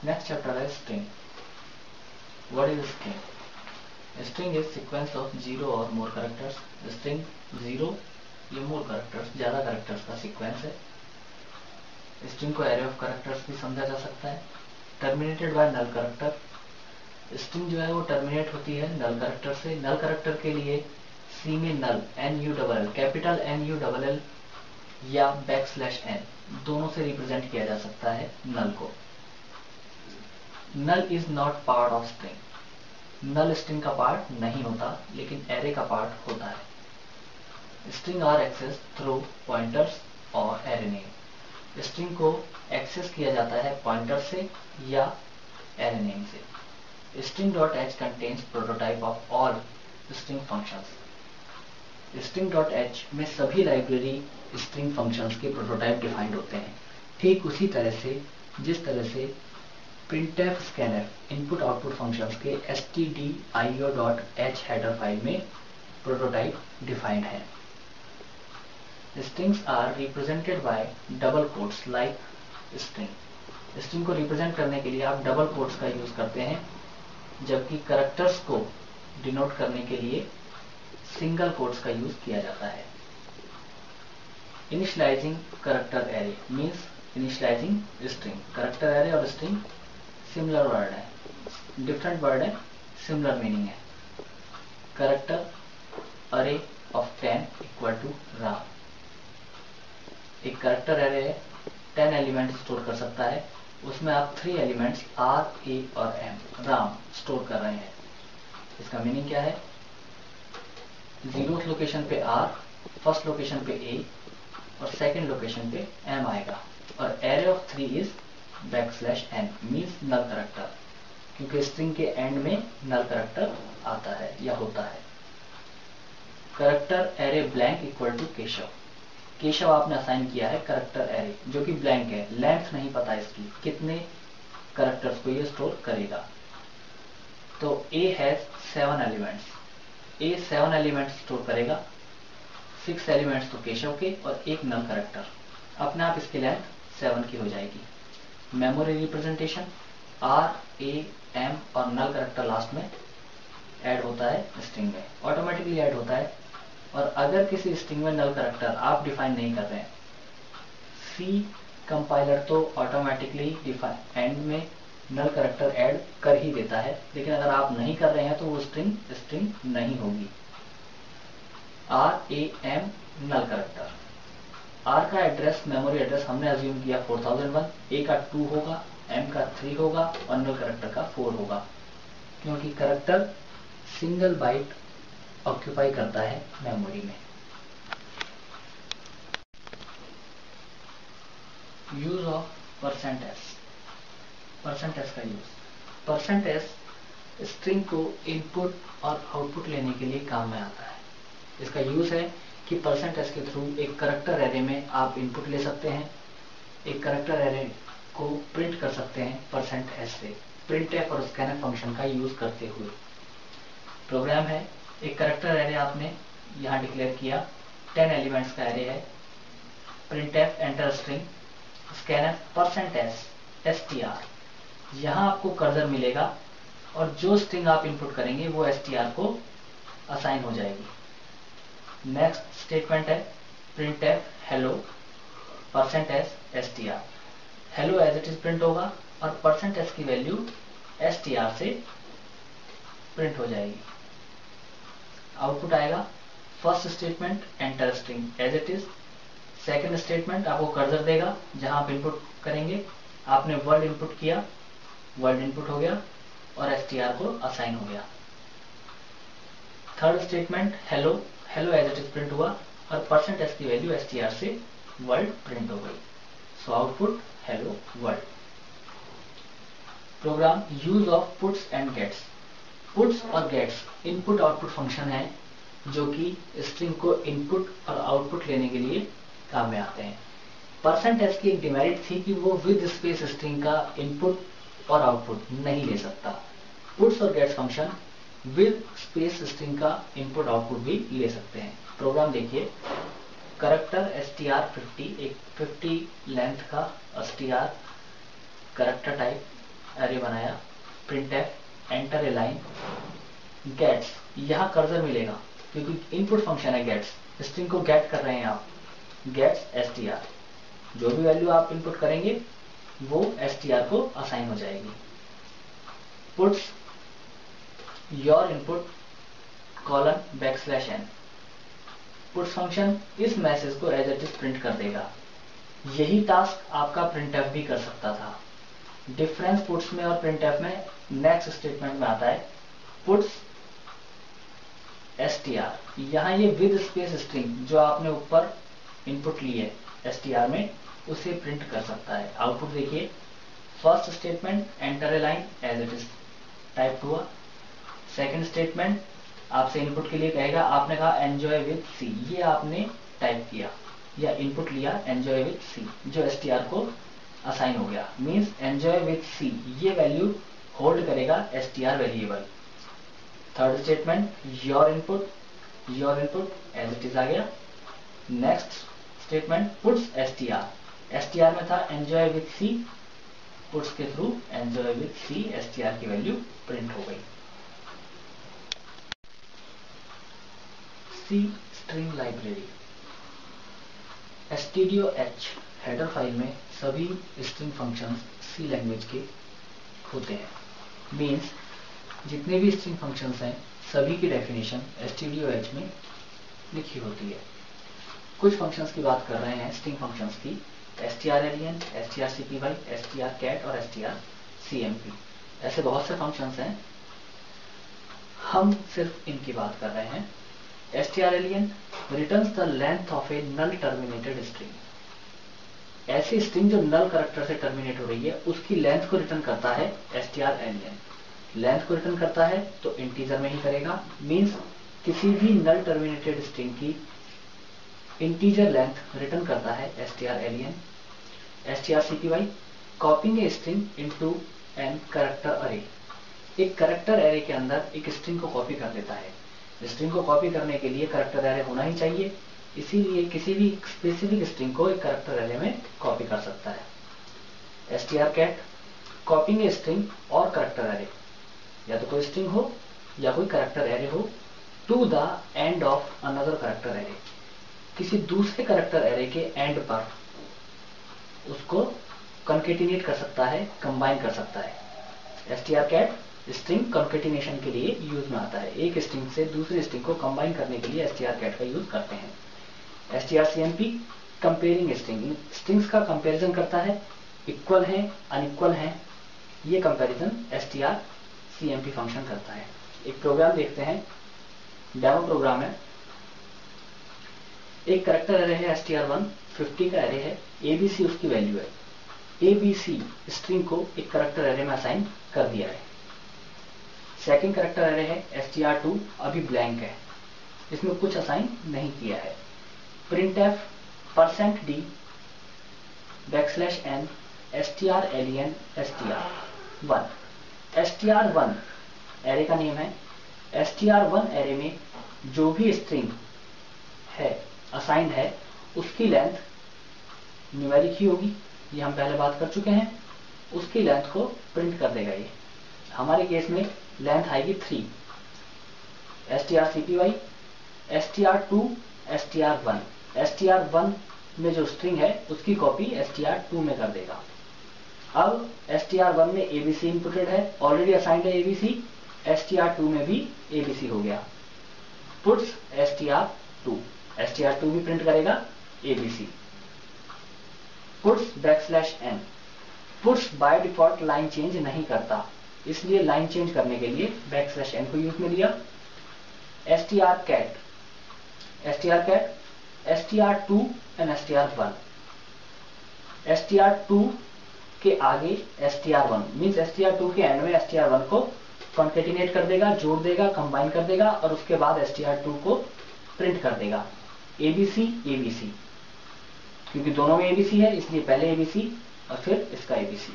Next chapter is string. What is string? String is sequence of 0 or more characters. String 0 या more characters, ज़्यादा characters का sequence है. String को array of characters भी समझा जा सकता है. Terminated by null character. String जो है वो terminate होती है null character से. Null character के लिए C में null NULL, कैपिटल NULL या \n दोनों से रिप्रेजेंट किया जा सकता है null को. Null is not part of string. Null string का पार्ट नहीं होता, लेकिन array का पार्ट होता है. String are accessed through pointers और array name. String को एक्सेस किया जाता है पॉइंटर से या array name से. String.h contains prototype of all string functions. String.h में सभी लाइब्रेरी string functions के प्रोटोटाइप डिफाइंड होते हैं. ठीक उसी तरह से जिस तरह से printf scanf input output functions के stdio.h हेडर फाइल में प्रोटोटाइप डिफाइंड है. Strings are represented by double quotes like string. String को रिप्रेजेंट करने के लिए आप डबल कोट्स का यूज करते हैं, जबकि कैरेक्टर्स को डिनोट करने के लिए सिंगल कोट्स का यूज किया जाता है. Initialising character array means initialising string. Character array और स्ट्रिंग सिमिलर वर्ड है, डिफरेंट वर्ड है, सिमिलर मीनिंग है. कैरेक्टर अरे ऑफ 10 इक्वल टू राम. एक कैरेक्टर एरे है, 10 एलिमेंट स्टोर कर सकता है. उसमें आप 3 एलिमेंट्स R, A और M राम स्टोर कर रहे हैं. इसका मीनिंग क्या है? 0th लोकेशन पे R, फर्स्ट लोकेशन पे A और सेकंड लोकेशन पे M आएगा. और array of 3 is \n means null character, क्योंकि स्ट्रिंग के एंड में नल कैरेक्टर आता है या होता है. Character array blank equal to Keshav. Keshav आपने असाइन किया है कैरेक्टर एरे जो कि ब्लैंक है, लेंथ नहीं पता इसकी, कितने कैरेक्टर्स को ये स्टोर करेगा. तो A has 7 elements. A 7 elements store करेगा, 6 एलिमेंट्स तो केशव के और एक नल कैरेक्टर. अपने आप इसकी लेंथ 7 की हो जाएगी. Memory representation R, A, M और नल कैरेक्टर लास्ट में ऐड होता है स्ट्रिंग में, ऑटोमेटिकली ऐड होता है. और अगर किसी स्ट्रिंग में नल कैरेक्टर आप डिफाइन नहीं कर रहे हैं, C कंपाइलर तो ऑटोमेटिकली एंड में नल कैरेक्टर ऐड कर ही देता है, लेकिन अगर आप नहीं कर रहे हैं तो वो स्ट्रिंग नहीं होगी. R, A, M null character. R का एड्रेस मेमोरी एड्रेस हमने अज्यूम किया 4001, A का 2 होगा, M का 3 होगा और नल कैरेक्टर का 4 होगा, क्योंकि कैरेक्टर सिंगल बाइट ऑक्यूपाई करता है मेमोरी में. Use of %s. %s का यूज. %s स्ट्रिंग को इनपुट और आउटपुट लेने के लिए काम में आता है. इसका यूज है कि %s के थ्रू एक कैरेक्टर एरे में आप इनपुट ले सकते हैं, एक कैरेक्टर एरे को प्रिंट कर सकते हैं %s से, printf और scanf फंक्शन का यूज करते हुए. प्रोग्राम है, एक कैरेक्टर एरे आपने यहाँ डिक्लेयर किया, 10 एलिमेंट्स का एरे है. printf enter string, scanf %s str. यहाँ आपको कर्सर मिलेगा और जो स्ट्रिंग आप इनपुट करेंगे वो str को असाइन हो जाएगी. नेक्स्ट स्टेटमेंट है printf hello %s str. Hello as it is print होगा और %s की वैल्यू str से प्रिंट हो जाएगी. आउटपुट आएगा. First statement enter string as it is. Second statement आपको कर्सर देगा जहां आप इनपुट करेंगे. आपने वर्ड इनपुट किया, वर्ड इनपुट हो गया और str को असाइन हो गया. Third statement hello as it is print हुआ और %s की वैल्यू str से वर्ड प्रिंट हो गई. So output hello world. Program use of puts and gets. Puts और गेट्स इनपुट आउटपुट फंक्शन है जो कि स्ट्रिंग को इनपुट और आउटपुट लेने के लिए काम में आते हैं. %s की एक डिमेरिट थी कि वो विद स्पेस स्ट्रिंग का इनपुट और आउटपुट नहीं ले सकता. पुट्स और gets function with space string का इनपुट आउटपुट भी ले सकते हैं. प्रोग्राम देखिए. कैरेक्टर str50, एक 50 लेंथ का str कैरेक्टर टाइप एरे बनाया, printf enter a line gets, यहां कर्सर मिलेगा क्योंकि इनपुट फंक्शन है गेट्स, स्ट्रिंग को गेट कर रहे हैं आप, गेट्स str, जो भी वैल्यू आप इनपुट करेंगे वो str को असाइन हो जाएगी। Puts your input colon \n, puts function इस मैसेज को एज इट इज प्रिंट कर देगा। यही टास्क आपका printf भी कर सकता था। डिफरेंस पुट्स में और printf में नेक्स्ट स्टेटमेंट में आता है पुट्स str, यहां ये विद स्पेस स्ट्रिंग जो आपने ऊपर इनपुट ली है str में उसे प्रिंट कर सकता है। आउटपुट देखिए, first statement enter a line as it is type हुआ, सेकंड स्टेटमेंट आपसे इनपुट के लिए कहेगा, आपने कहा एंजॉय विद सी, ये आपने टाइप किया या इनपुट लिया एंजॉय विद सी, जो str को असाइन हो गया, मींस एंजॉय विद सी ये वैल्यू होल्ड करेगा str variable. Third statement your input as it is आ गया। नेक्स्ट स्टेटमेंट पुट्स str में था एंजॉय विद सी, पुट्स के through enjoy with C str की वैल्यू प्रिंट हो गई। C string library, stdoh header file में सभी स्ट्रिंग फंक्शंस सी लैंग्वेज के होते हैं, मींस जितने भी स्ट्रिंग फंक्शंस हैं सभी की डेफिनेशन stdoh में लिखी होती है। कुछ फंक्शंस की बात कर रहे हैं स्ट्रिंग फंक्शंस की, strlen, strcpy, strcat और strcmp, ऐसे बहुत से फंक्शंस हैं, हम सिर्फ इनकी बात कर रहे हैं। strlen returns the length of a null terminated string, ऐसी स्ट्रिंग जो नल करैक्टर से टर्मिनेट हो रही है उसकी लेंथ को रिटर्न करता है strlen। लेंथ को रिटर्न करता है तो इंटीजर में ही करेगा, मींस किसी भी नल टर्मिनेटेड स्ट्रिंग की इंटीजर लेंथ रिटर्न करता है strlen। strcpy copying a string into an character array, एक कैरेक्टर एरे के अंदर एक स्ट्रिंग को कॉपी कर देता है। स्ट्रिंग को कॉपी करने के लिए कैरेक्टर एरे होना ही चाहिए, इसीलिए किसी भी स्पेसिफिक स्ट्रिंग को एक कैरेक्टर एरे में कॉपी कर सकता है। strcat कॉपिंग ए स्ट्रिंग और कैरेक्टर एरे, या तो कोई स्ट्रिंग हो या कोई कैरेक्टर एरे हो, to the end of another character array, किसी दूसरे कैरेक्टर एरे के एंड पर उसको कॉन्केटिनेट कर सकता है, कंबाइन कर सकता है। strcat स्ट्रिंग कॉन्केटिनेशन के लिए यूज में आता है, एक स्ट्रिंग से दूसरी स्ट्रिंग को कंबाइन करने के लिए strcat का यूज करते हैं। strcmp कंपेयरिंग स्ट्रिंग, स्ट्रिंग्स का कंपैरिजन करता है, इक्वल है अनइक्वल है, ये कंपैरिजन strcmp फंक्शन करता है। एक प्रोग्राम देखते हैं, डेमो प्रोग्राम है, एक कैरेक्टर एरे है str1, 50 का एरे है, abc उसकी वैल्यू है, abc स्ट्रिंग को एक कैरेक्टर एरे में असाइन कर दिया है। सेकंड कैरेक्टर एरे है str2, अभी ब्लैंक है, इसमें कुछ असाइन नहीं किया है। printf %d \n strlen str1, str1 array का नेम है। str1 एरे में जो भी स्ट्रिंग है असाइंड है उसकी लेंथ न्यूमेरिक ही होगी, ये हम पहले बात कर चुके हैं, उसकी लेंथ को प्रिंट कर देगा। ये हमारे केस में लेंथ आएगी 3। strcpy str2 str1, str1 में जो स्ट्रिंग है उसकी कॉपी str2 में कर देगा। अब str1 में abc इनपुटेड है, ऑलरेडी असाइंड है abc, str2 में भी abc हो गया। पुट्स str2, str2 भी प्रिंट करेगा abc। Puts \n, puts by default line change नहीं करता, इसलिए लाइन चेंज करने के लिए \n को यूज में लिया। strcat str2 and str1, str2 के आगे str1 मींस str2 के एंड में str1 को कॉन्केटिनेट कर देगा, जोड़ देगा, कंबाइन कर देगा और उसके बाद str2 को प्रिंट कर देगा abc abc, क्योंकि दोनों में abc है इसलिए पहले abc और फिर इसका abc।